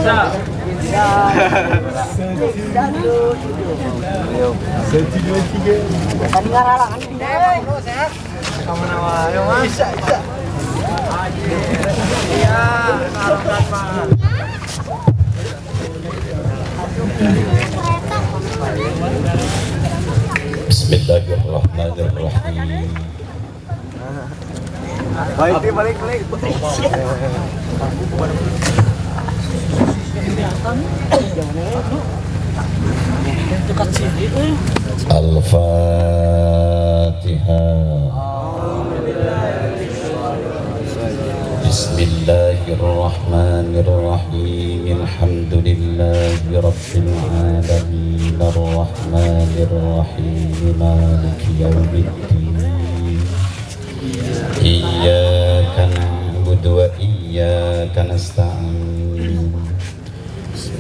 Bismillahirrahmanirrahim. Balik. Al-Fatihah. Bismillahirrahmanirrahim. Alhamdulillahi rabbil alamin. Ar-Rahmanirrahim. Maliki yaumiddin. Iyyaka na'budu wa iyyaka nasta'in.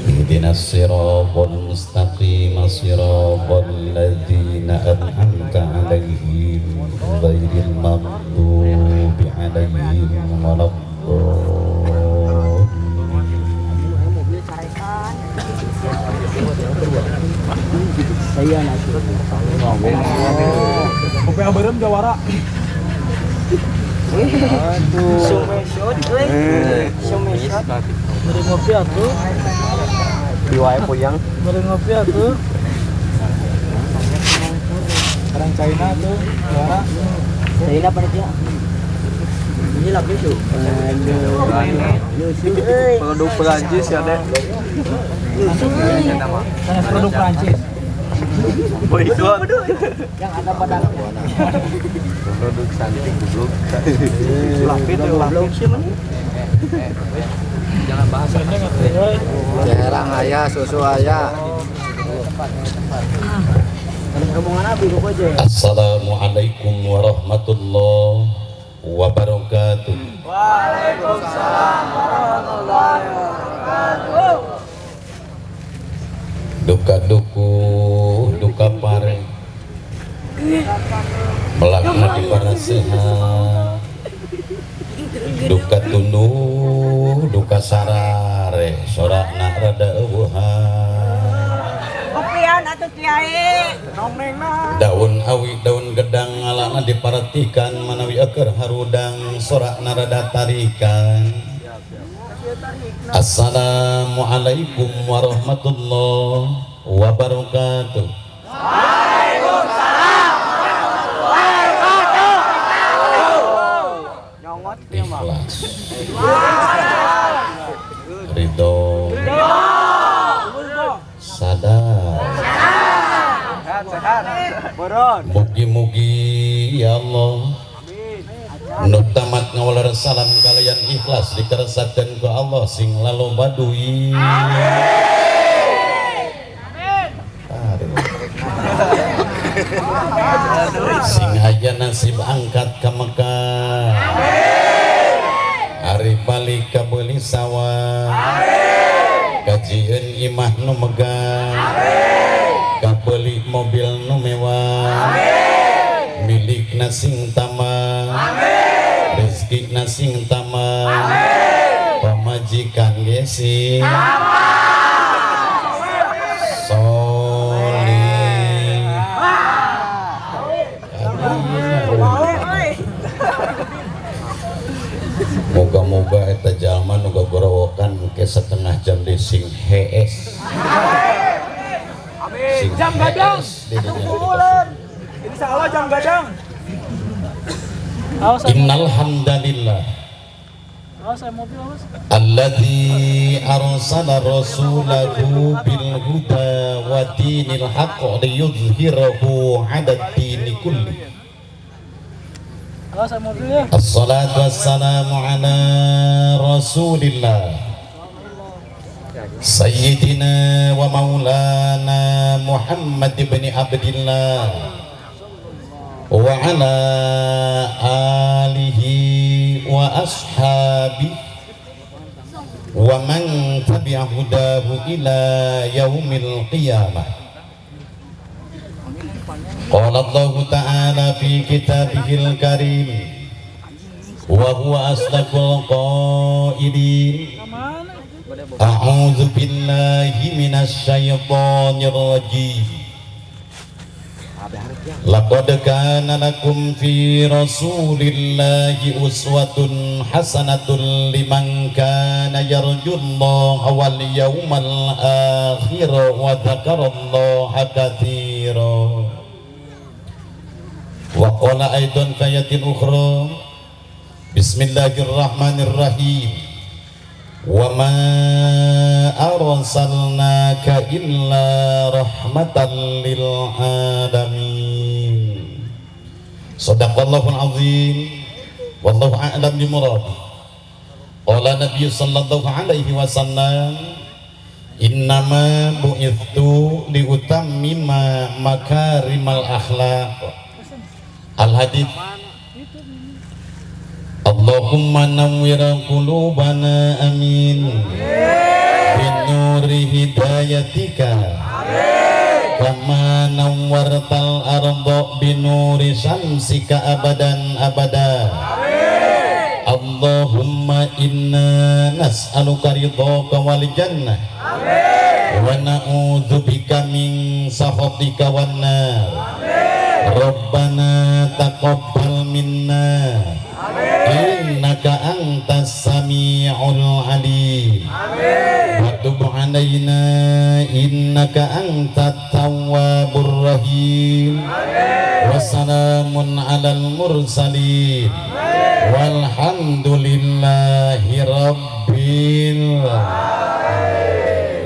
Ihdinas siratal mustaqim, siratal ladzina an'amta 'alaihim ghairil maghdubi 'alaihim waladdallin. Saya nanti. Kopi abarem jawara. Aduh. Someshot. Beri ngopi atuh. Diwae puyang. Beri ngopi atuh. Orang China tuh, jawara. China pada dia. Ini lagi tuh. Produk Perancis ya, Dek. Produk Perancis. Yang ada pada produk cantik goblok. Jangan bahas jarang aya susu aya. Assalamualaikum warahmatullahi wabarakatuh. Waalaikumsalam warahmatullahi wabarakatuh. Duka pare melakna di para sehat, duka tunduh, duka sarare, sorakna rada eueuhan. Kopian atuh Kiai, daun awi daun gedang ngalana diparatikan manawi eker harudang sorakna rada tarikan. Assalamualaikum warahmatullahi wabarakatuh. Waalaikumsalam warahmatullahi wabarakatuh. Ikhlas. Ridho. Sadar. Mugi-mugi ya Allah. Nu tamat ngawlar salam kalian ikhlas dikeresakeun ku Allah sing lalu badui. Sing aja nasib angkat ka Mekah. Ari balik ka beuli sawah. Kajieun imah nu megah. Ka beuli mobil nu mewah. Milikna sing tamah. Rezeki nasing tamah, pamajikan gesing soleh. Moga-moga eta jalma nu gogorowokan ke setengah jam di sing hees. Amin. Jam gadang. Ini salah jam gadang. Innal hamdalillah alladzi arsala rasulahu bil huda wa dinil haqq liyudhhirahu 'ala ad-din kulli. Assalatu wassalamu ala rasulillah sayyidina wa maulana Muhammad ibn Abdillah wa ala alihi wa ashabihi wa man tabi'a hudahu ila yaumil qiyamah. Qala Allah ta'ala fi kitabihil karim wa huwa asdaqul qailin A'udzu billahi minasy syaithanir rajim. Laqad kana lakum fi Rasulillahi uswatun hasanatun liman kana yarjullaha wal yawmal akhir wa dzakarallaha katsira. Wa qala aidan fi ayatin ukhra Bismillahirrahmanirrahim. Wa ma arsalnaka illa rahmatan lil alamin. Shadaqallahul azim. Wallahu a'lam bimuradi. Qala Nabi sallallahu alaihi wasallam, innama bu'ithu liutammima makarimal akhlaq. Al-hadits. Allahumma nawwir qulubana amin binuri hidayatika kama nawwartal arda binuri syamsika abadan abada. Allahumma inna nas'aluka ridhaka wal jannah wa na'udzubika min sakhatika wan nar. Rabbana taqabbal minna innaka antas sami'ul alim wa tub 'alaina innaka antat tawwabur rahim. Wassalamun 'alal mursalin walhamdulillahi rabbil alamin.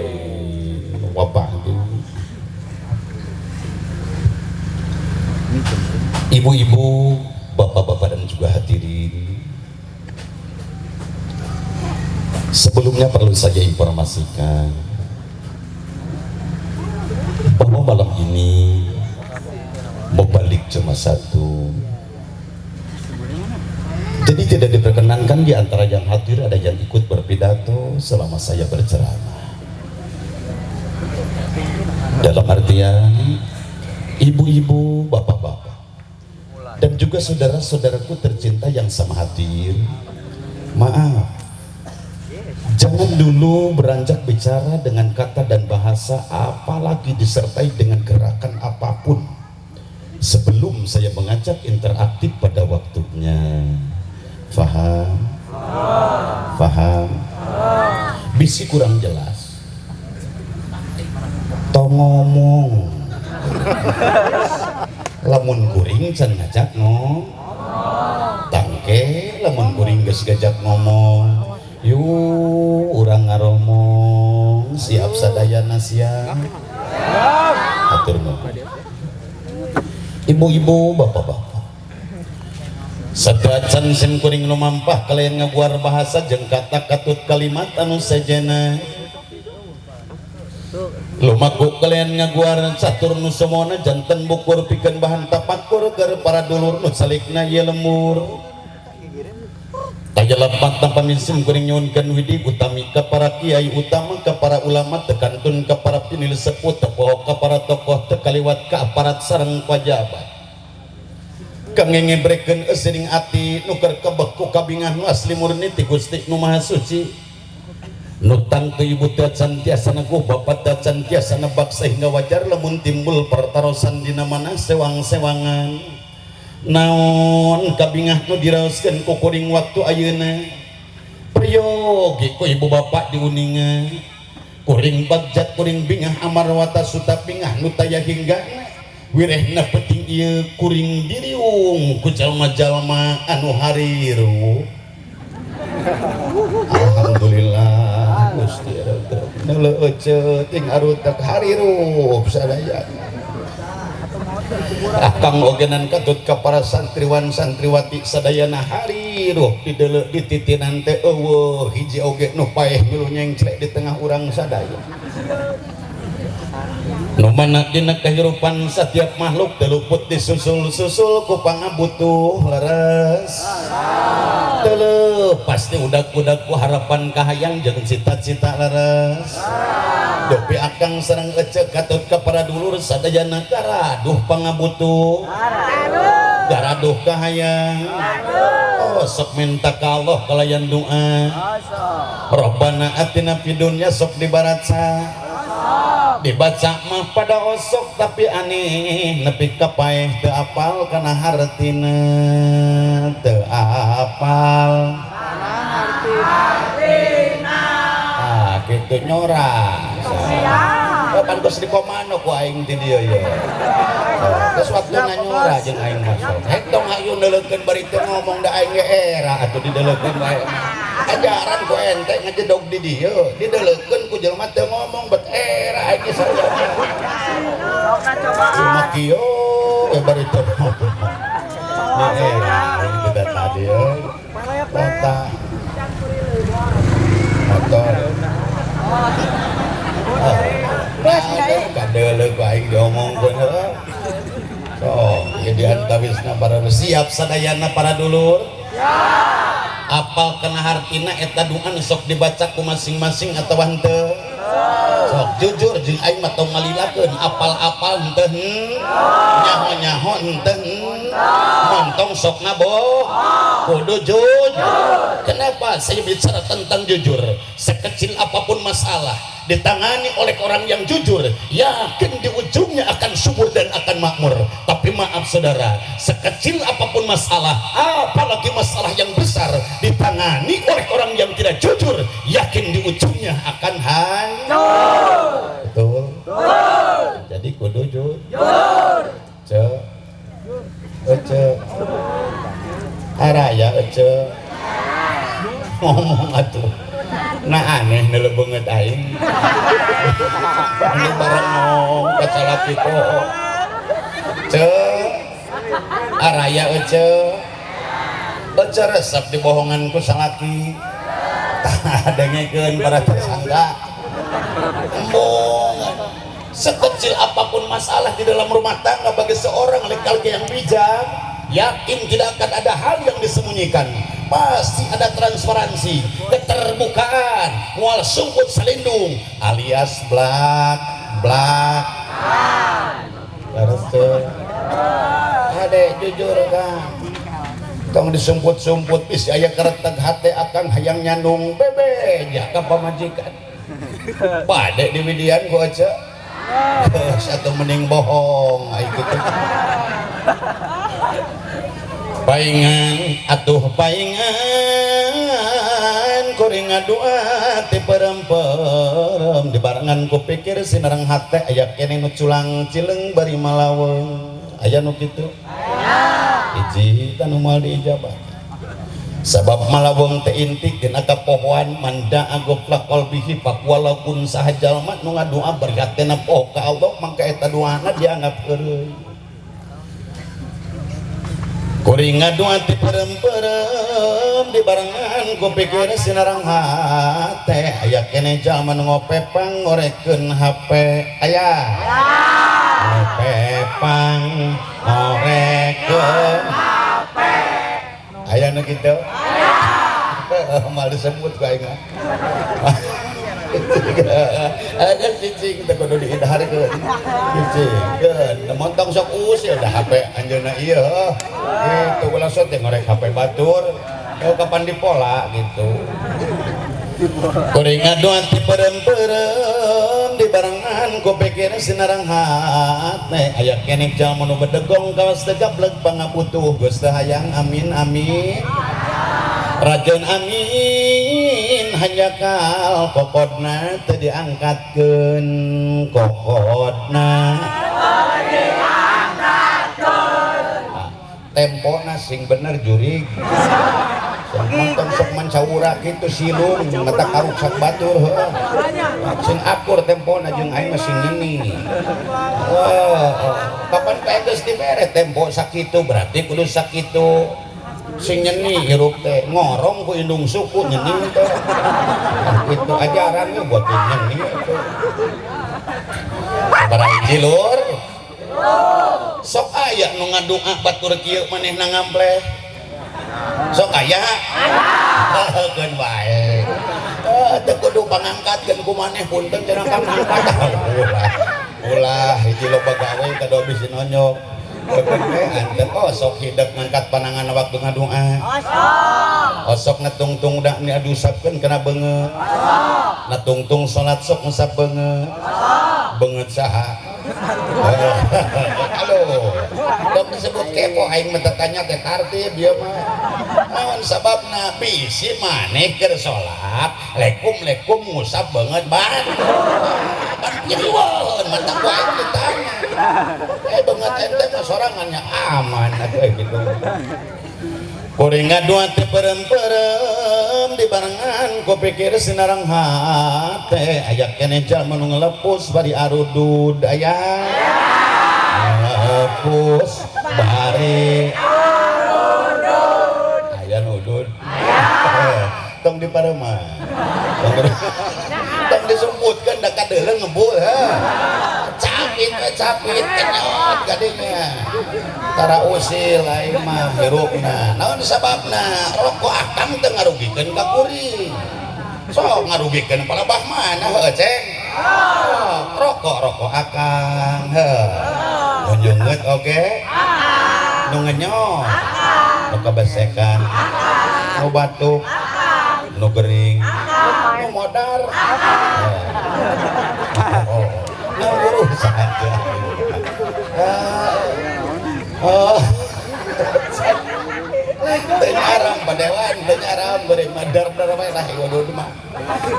Wa ba'du. Ibu-ibu, bapak-bapak dan juga hadirin, sebelumnya perlu saya informasikan bahwa malam ini mau balik cuma satu. Jadi tidak diperkenankan di antara yang hadir ada yang ikut berpidato selama saya berceramah. Dalam artian ibu-ibu, bapak-bapak dan juga saudara-saudaraku tercinta yang sama hadir, maaf, jangan dulu beranjak bicara dengan kata dan bahasa, apalagi disertai dengan gerakan apapun sebelum saya mengajak interaktif pada waktunya. Faham? Faham? Bisi kurang jelas, tong ngomong lamun kuring can ngajak no tangke lamun kuring geus gajak ngomong yuk urang ngaromong siap sadayana siap atur nuhun. Ibu-ibu, bapak-bapak, sadrajan sim kuring lumampah kalian ngaguar bahasa jeung kata katut kalimat anu sajana lumaku kalian ngaguar catur nu semona janten bukur pikeun bahan tapakur keur para dulur nu salikna ieu lemur. Tajalapat tanpa misim kuring nyuhunkeun widi utami ka para kiai utama ka para ulama tekantun ka para pinil sepuh tepoho ka para tokoh tekaliwat ka aparat sareng pajabat. Kang ngebrekeun eueuring ati nu keur kebeku kabingah nu asli murni ti Gusti Nu Maha Suci. Nutang tu ibu tacan tiasa naku bapak tacan tiasa nebak sehingga wajar lamun timbul pertarosan dina mana sewang-sewangan naon kabingah nu diraoskeun ku kuring waktu ayeuna priyogi ku ibu bapak diuningan kuring bagjat kuring bingah amarwata suta bingah nu taya hinggana wirehna penting ieu kuring diriung ku jalma-jalma anu hariru. Alhamdulillah Gusti Rada neleuceut ting arutak harirup sadayana. Akang ogenan katut ka para santriwan santriwati sadayana harirup dideuleu dititinan teh eueuh hiji oge nu paeh milu nyengclek di tengah urang sadaya. Nu mana dina kahirupan setiap makhluk teu luput disusul-susul ku pangabutuh leres. Teu pasti udak-udak ku harapan kahayang jeung cita-cita leres. Dopi akang sareng ecek katut ka para dulur sadayana garaduh pangabutuh. Garaduh kahayang. Oh sok minta ka Allah kalayan doa. Robbana atina fid dunya sok dibaca mah pada osok tapi aneh nepi ka paeh teu apal kana hartina teu apal ah kitu nyora pan geus dikomando ku aing ti dieu ye geus waktuna nyora jeung aing masuk hetong hayu neuleukeun bari teu ngomong da aing ge era atuh dideuleukeun bae ajaran ku ente ngajedog di dieu dideuleukeun ku jelema teu ngomong bet era aing ge saya cuma kieu ge bari teu ngomong nah era aing teh tadi euy kota motor kadeuleuk aing diomongkeun heuh sok ieu diantawisna para siap sadayana para dulur apal kana hartina eta doa sok dibaca ku masing-masing atawa henteu sok jujur jeung aing mah tong ngalilakeun apal-apal henteu nyaho-nyaho henteu montong sok ngaboh kudu jujur. Kenapa saya bicara tentang jujur? Sekecil apapun masalah ditangani oleh orang yang jujur, yakin di ujungnya akan subur dan akan makmur. Tapi maaf saudara, sekecil apapun masalah, apalagi masalah yang besar, ditangani oleh orang yang tidak jujur, yakin di ujungnya akan hancur. Betul. Jadi kudu jujur. Araya ngomong atuh. Nah aneh nelebeungeut aing. Ini bareng ngomong kasalaki poho. Araya resep dibohongan ku salaki. Tah dengekeun para tersangka. Embongan. Sekecil apapun masalah di dalam rumah tangga bagi seorang laki-laki yang bijak, yakin tidak akan ada hal yang disembunyikan, pasti ada transparansi, keterbukaan, mual sungkut selindung alias blak harus ade jujur kan tong disumput-sumput bis aya kereteg hate akang hayang nyandung bebeja ka pamajikan pade di widian ku aja satu mending bohong ay gitu paingan atuh paingan kuring ngadua ti perem-perem dibarengan ku pikir sinareng hate aya keneh nu culang cileung bari malaweung aya nu kitu hiji tanu moal diijabah sabab malaweung teh inti dina kapohoan manda agoplak qalbihi walaupun saha jalma nu ngadua bari hatena poho ka Allah mangka eta doana dianggap eureui kuring ngadua ti perem-perem dibarengan ku pikir sinareng hate aya keneh jalma nu ngopepang ngorekeun HP aya ngopepang ngorekeun HP aya nu kitu mal disebut ku aing ada cicing kita kudu diindarkeun cicing montong sok usil dah HP anjeunna ieu itu ulah sok teh ngorek HP batur kapan dipola gitu kuring ngaduan ti perem-perem dibarengan ku pikir sinareng hate aya keneh jalma nu bedegong kawas teu gablek pangabutuh geus teu hayang amin amin rajon amin hanya kal kokodna teu diangkatkeun kokodna tempona sing bener jurig montong sok mancawura kitu silung mata karuksak batur heuh sing akur tempona jeung aing mah sing nyeni kapan pae geus dibere tempo sakitu berarti kudu sakitu sing nyeni hirup teh ngorong ku indung suku nyeni teh itu ajaran ge buat nyeni teh para hiji lur sok aya nu ngadoa batur kieu manehna ngampleh sok aya keun bae teu kudu pangangkatkeun ku maneh punten cenah pangangkat ulah hiji loba gawe kada bisi nonyok Antep osok hidup ngangkat panangan waktu ngadoa. Osok natungtung udah ni adusapkeun kana beungeut. Natungtung salat sok ngusap beungeut. Beungeut saha? Halo. Dok disebut kepo aing mah tanya teh tartib ieu mah. Naon sababna bisi maneh keur salat, lekum ngusap beungeut ban. Ban nyeuweun mata ku aing ditanya. Beungeut ente mah sorangannya aman atuh gitu. Kuring ngadua teh perem-perem di barengan ku pikir sinarang hate aya keneh jalma nu ngelepus bari arudud aya ngelepus bari arudud aya nudud tong di pareman tong disumputkeun da kadeuleng ngebul capit kenyot gadingnya tara usil lain mah hirupna naon sababna rokok akang teu ngarugikeun ka kuring sok ngarugikeun palebah mana heuh ceng rokok akang heuh nu nyungeut oge nu ngenyot nu kebesekan nu batuk nu gering nu modar ngurus saja tenyaram padewan tenyaram beri madar wae lah udud mah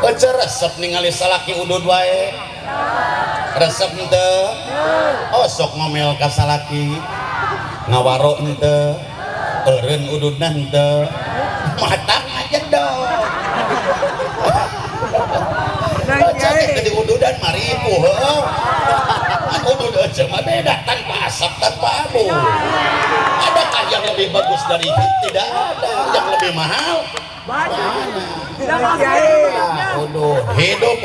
ece resep ningali salaki udud wae resep henteu osok ngomel ka salaki ngawaro henteu eureun ududna henteu matang aja dong cacing di ududan maribu heuh udud aja mah beda tanpa asap tanpa abu adakah yang lebih bagus dari itu? Tidak ada yang lebih mahal udud hidup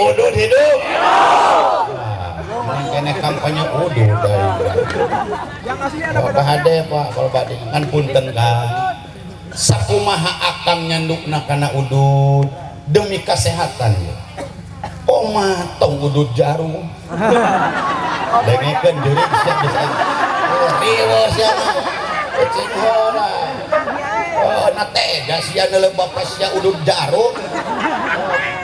kene kampanye udud kalau hade pak kalau bade kan punten kan sakumaha akang nyandukna kana udud demi kesehatan omah tong udud jarum dengekeun jurig sia bisa riwo sia cing heula na tega sia neuleuh sia udud jarum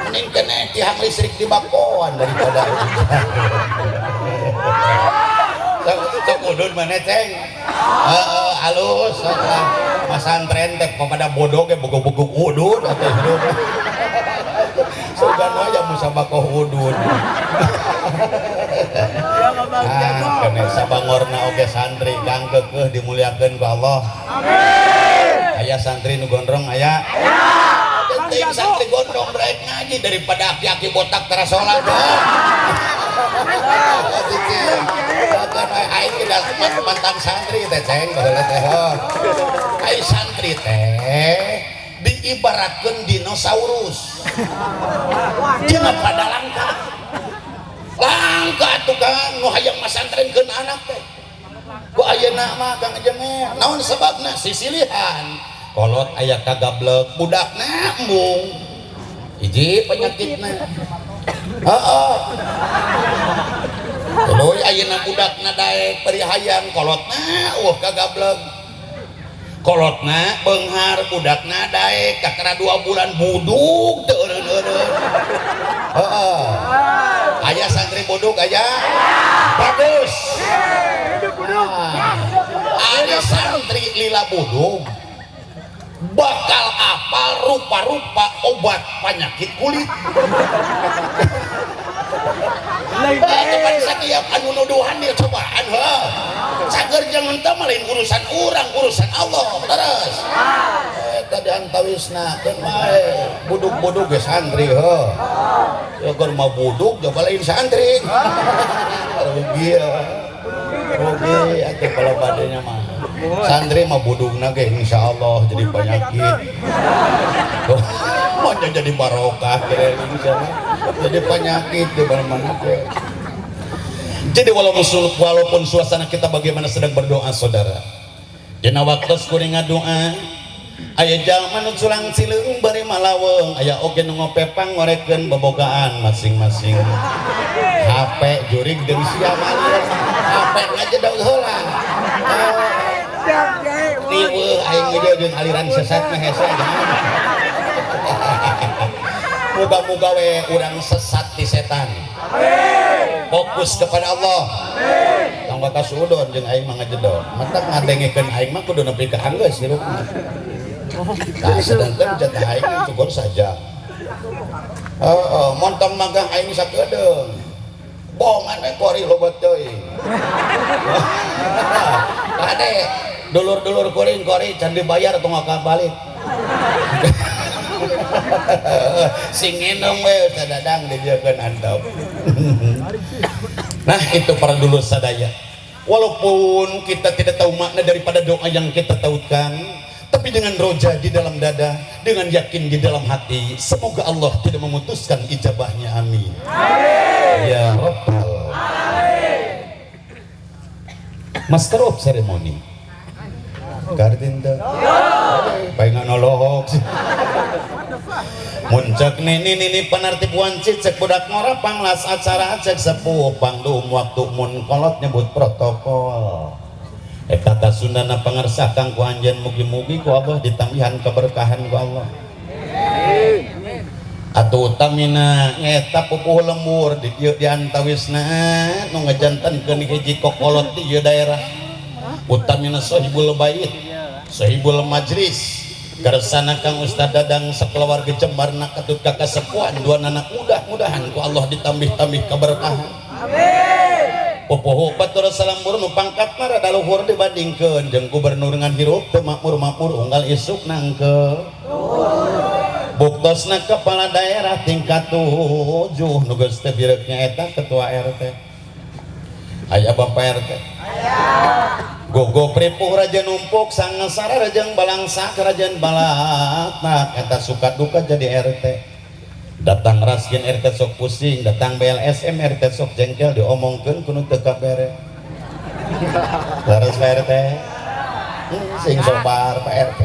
mending kene tiang listrik di bakoan daripada sok udud maneh ceng halus pasantren teh pada bodoh ge bogog-bogog udud atuh hidup sugana aya musabakoh udud kene sabangorna oge santri kang keukeuh dimuliakeun ku Allah amin aya santri nu gondrong aya penting santri gondrong rek ngaji daripada aki-aki botak tara salat aing tidak mantan santri teh ceng baheula teh ai santri teh diibaratkeun dinosaurus dina pada langka tukang nu hayang masantrenkeun anak teh ku ayeuna mah Kang Jengeh naon sababna sisilihan kolot aya kagablek budakna embung hiji penyakitna heeh tuluy ayeuna budakna daek bari hayang kolotna kagablek kolotna beunghar budakna daek kakara 2 bulan buduk teu eureun heeh aya santri buduk aya bagus ada santri lila buduk bakal apal rupa-rupa obat penyakit kulit teman sakieu anu nuduhan dia cobaan heuh cager jangan teh lain urusan urang urusan Allah terus eta diantawisna keun bae buduk-buduk ge santri heuh ya keur mah buduk coba lain santri rugi atuh kalau badenya mah santri mah budugna ge insyaallah jadi penyakit mau jadi barokah jadi penyakit di mana-mana teh. Jadi walaupun suasana kita bagaimana sedang berdoa saudara dina waktu kuring ngadoa aya jalma nu culang cileung bari malaweng aya oge nu ngopepang ngorekeun bobogaan masing-masing HP jurig deung sia malir apa ngajedog heula riweuh aing jeung aliran sesat mah hese muga-muga we urang sesat di setan fokus kepada Allah tong kasudon jeung aing mah ngajedog matak ngadengekeun aing mah kudu nepi ka anggeus hirupna tah sedangkeun jatah aing cukup saja montong magah aing sakedeung bohongan we kori loba teuing kade dulur-dulur kuring kori can dibayar tong balik sing ngenom we sadadang dijiekeun antep nah itu para dulur sadaya walaupun kita tidak tahu makna daripada doa yang kita tautkan tapi dengan roja di dalam dada, dengan yakin di dalam hati, semoga Allah tidak memutuskan ijabahnya. Amin. Amin. Ya Rabbal. Amin. Master of ceremony. Kardinda. Baik nolok. Muncak nini panartip wancit cek budak ngora panglas acara cek sepuh pangdum waktu mun kolot nyebut protokol. Kata Sundana pangersah kang ku anjeun mugi-mugi ku Allah ditambihan keberkahan ku Allah. Atuh utamina nyeta pupuh lembur di dieu diantawisna nu ngajantenkeun hiji kokolot di ieu daerah. Utamina sahibul bait, sahibul majlis. Garsana Kang Ustad Dadang sakeluarga Jembarna katut kakasepuan dua anak mudah-mudahan ku Allah ditambih-tambih keberkahan. Amin. Popoho batur salam nu pangkatna rada luhur dibandingkeun jeung gubernur ngan hirup teu makmur-makmur unggal isuk nangke buktosna kepala daerah tingkat 7 nu geus teu bireuknya eta ketua RT aya Bapak RT aya gogo pripuh raja numpuk sangasara rajang balangsa kerajaan balatna eta suka duka jadi RT datang raskin RT sok pusing, datang BLSM RT sok jengkel diomongkeun kudu teu kabere. Laras Pak RT. Sing sobar Pak RT.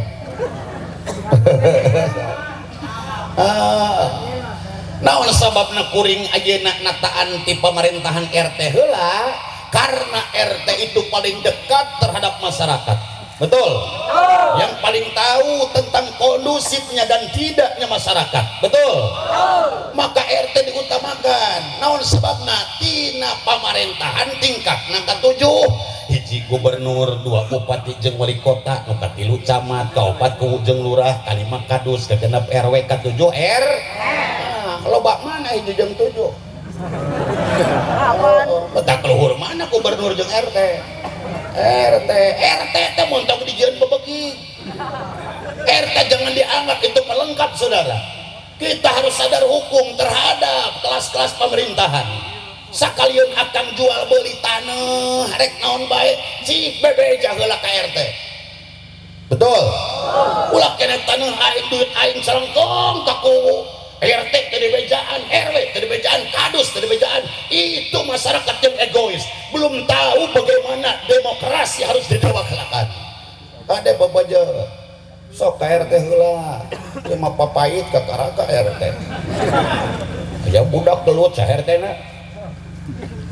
Naon sababna kuring ayeuna nataan ti pemerintahan RT heula karena RT itu paling dekat terhadap masyarakat. Betul. Yang paling tahu tentang kondusifnya dan tidaknya masyarakat. Betul. Maka RT diutamakan. Naon sebabna tina pemerintahan tingkat nangka 7 hiji gubernur, 2 bupati jeung wali kota, nu katilu camat, kaopat ku jeung lurah, kalima kadus, kagenep RW, ka-7 R. Loba mana hiji jeung 7? Betak luhur mana gubernur jeung RT? RT teh montok dijieun bebegi. RT jangan dianggap itu pelengkap saudara. Kita harus sadar hukum terhadap kelas-kelas pemerintahan. Sakalian akan jual beli tanah rek naon bae cik bebeja heula ka RT. Betul. Ulah kena tanah aing duit aing salengkong ka ku RT tadi bejaan, RW tadi bejaan, kadus tadi bejaan. Itu masyarakat yang egois, belum tahu bagaimana demokrasi harus didewakakan. Ada babaja sok ka RT heula, cuma papait ka karaka RT. Aya budak gelut sa RT na.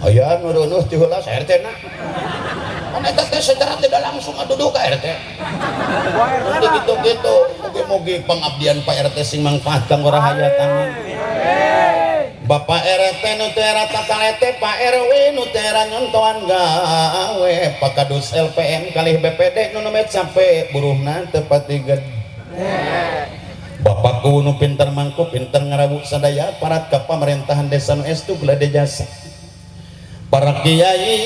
Aya nu ti heula sa RT na. Kan eta teh secara tidak langsung duduk ka RT. Jadi gitu-gitu, mugi-mugi pengabdian Pak RT sing mangfaat kanggo rahayatan. Bapak RT nu teu era takalete, Pak RW nu teu era nyontoan gawe, Pak Kadus LPM kalih BPD nu nemet sampai buruhna teu patiged. Bapakku nu pinter mangku, pinter ngarawu sadaya, parat ka pamerintahan desa nu estu glade jasa. Para kiai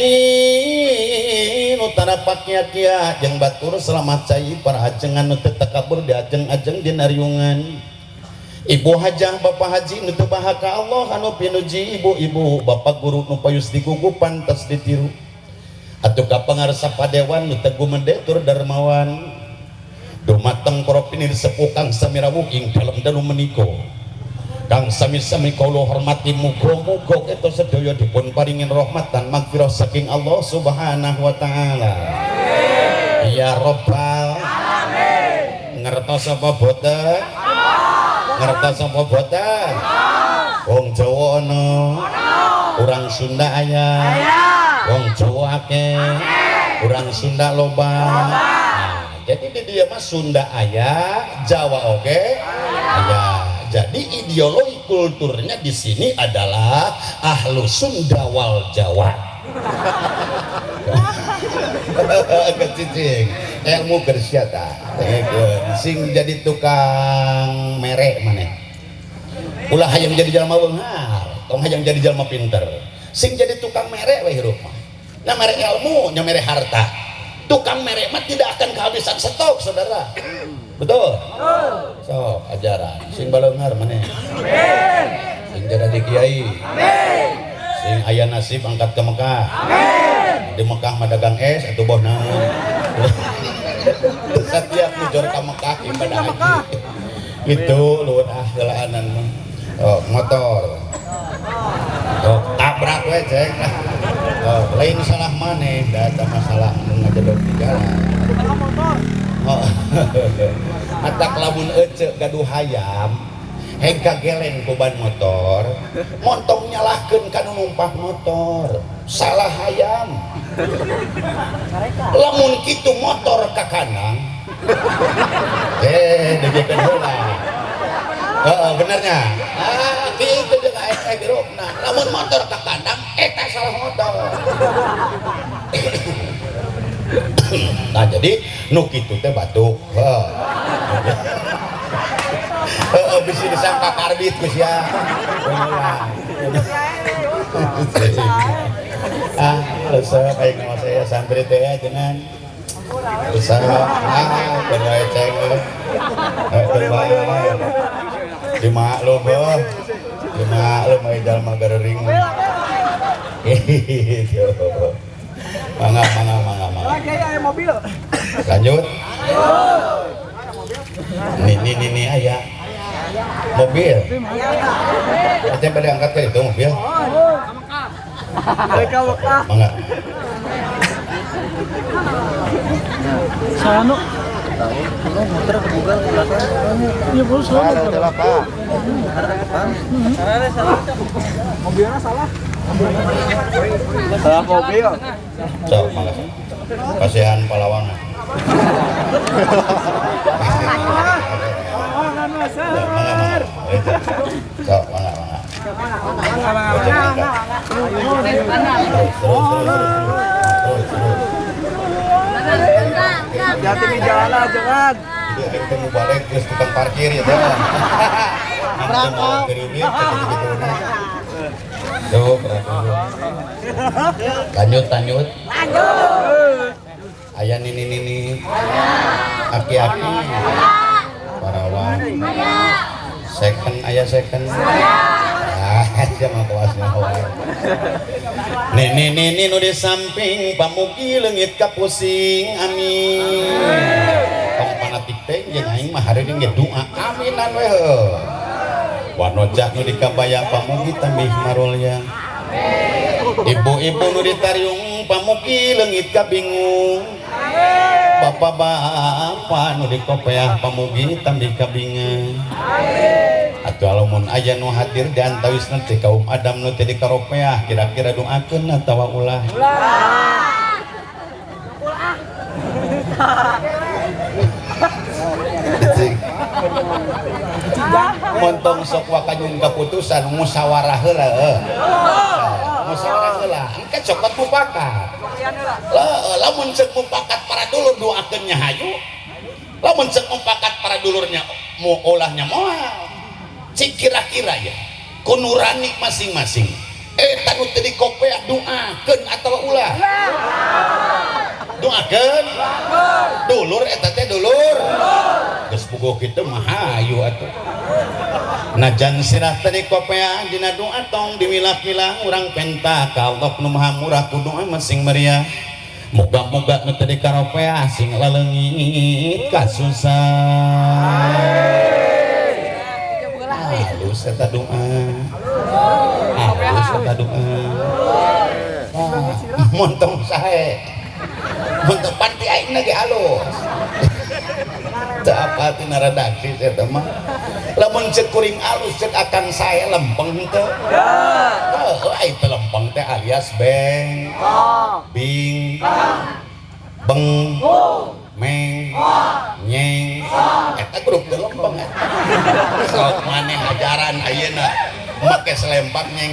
nu tarapak kia-kia jeung batur selamat cai para ajengan nu teu takabur diajeng-ajeng dina riungan. Ibu hajah bapak haji nu teu baha ka Allah anu pinuji ibu-ibu bapak guru nu payus digugupan tos ditiru. Atuh ka pangarsa padewan nu teu gumede tur darmawan. Dumateng para pinir sepuh kang samirawuh ing dalem dalu menika. Kang sami-sami kula hormati muga-muga kita sedaya dipun paringin rahmat dan magfirah saking Allah Subhanahu wa taala. Amin. Ya Rabbal Alamin. Ngertos apa boten? Ngertos apa boten? Wong Jawa ana. Urang Sunda aya. wong Jawa akeh urang Sunda loba. Nah, jadi di dia mah Sunda aya, Jawa oke aya. Jadi ideologi kulturnya di sini adalah ahlu Sunda wal Jawa. Kecicing ilmu kersiata sing jadi tukang merek mana ulah hayang jadi jalma beunghar tong hayang jadi jalma pinter sing jadi tukang merek we hirup mah nya merek ilmu nya merek harta tukang merek mah tidak akan kehabisan stok saudara betul so ajaran sing baleunghar mana sing jadi kiai sing aya nasib angkat ke Mekah di Mekah mah dagang es atau boh naon setiap mujur ke Mekah ibadah haji itu luwet gelaanan oh motor oh tabrak we cek oh lain salah maneh da eta masalah ngajedog di jalan oh atak lamun ece gaduh hayam heng kageleng ku ban motor montong nyalahkeun ka numpak motor salah hayam lamun kitu motor ka kanan degeukeun heula benernya kitu jeung grupna lamun motor ka kanan eta salah motor. Nah jadi nu kitu teh batuk bisa disangka karbit Gus ya. Resep aing nama saya santri teh dengan resep berwae ceng dimaklum beuh dimaklum aya jalma garering gitu mangga lanjut nih aya mobil aja pada angkat ke itu mobil mangga Sano motor kebuka iya bos salah pak mobilnya salah mobil so mangga kasihan pahlawan hati-hati di jalan jangan ketemu balik terus tukang parkir ya kan lanjut ayah nini aki-aki parawan second ayah second aja mah kelasnya nih nu di samping pamugi leungit kapusing amin tong panatik teh jeung aing mah hareung ge doa aminan we heuh wanojak nu dikabayang pamugi tambih marulya ibu-ibu nu ditariung pamugi leungit kabingung bapak-bapak nu dikopeah pamugi tambih kabingung atuh lamun aya nu hadir di antawisna teh kaum Adam nu teh dikaropeah kira-kira doakeun atawa ulah montong sok wakanyun keputusan musyawarah heula musyawarah heula engke cokot mupakat lamun ceuk mupakat para dulur doakeun nya hayu lamun ceuk mupakat para dulurnya mau olahnya moal cik kira-kira ya kunurani masing-masing eta nu teu dikopeah doakeun atawa ulah doakeun dulur eta teh dulur geus puguh kitu mah hayu atuh najan sirah teh dikopeah dina doa tong dimilah-milah urang penta ka Allah nu Maha Murah ku doa masing meriah moga-moga nu teu dikaropeah sing laleungit kasusah halus eta doa halus eta doa montong sae montong panti aing ge halus teu apa tina redaksi eta mah lamun ceuk kuring halus ceuk akan sae lempeng teu heuh ai teu lempeng teh alias beng bing beng meng nyeng eta grup lempeng sok maneh ajaran ayeuna make selempak nyeng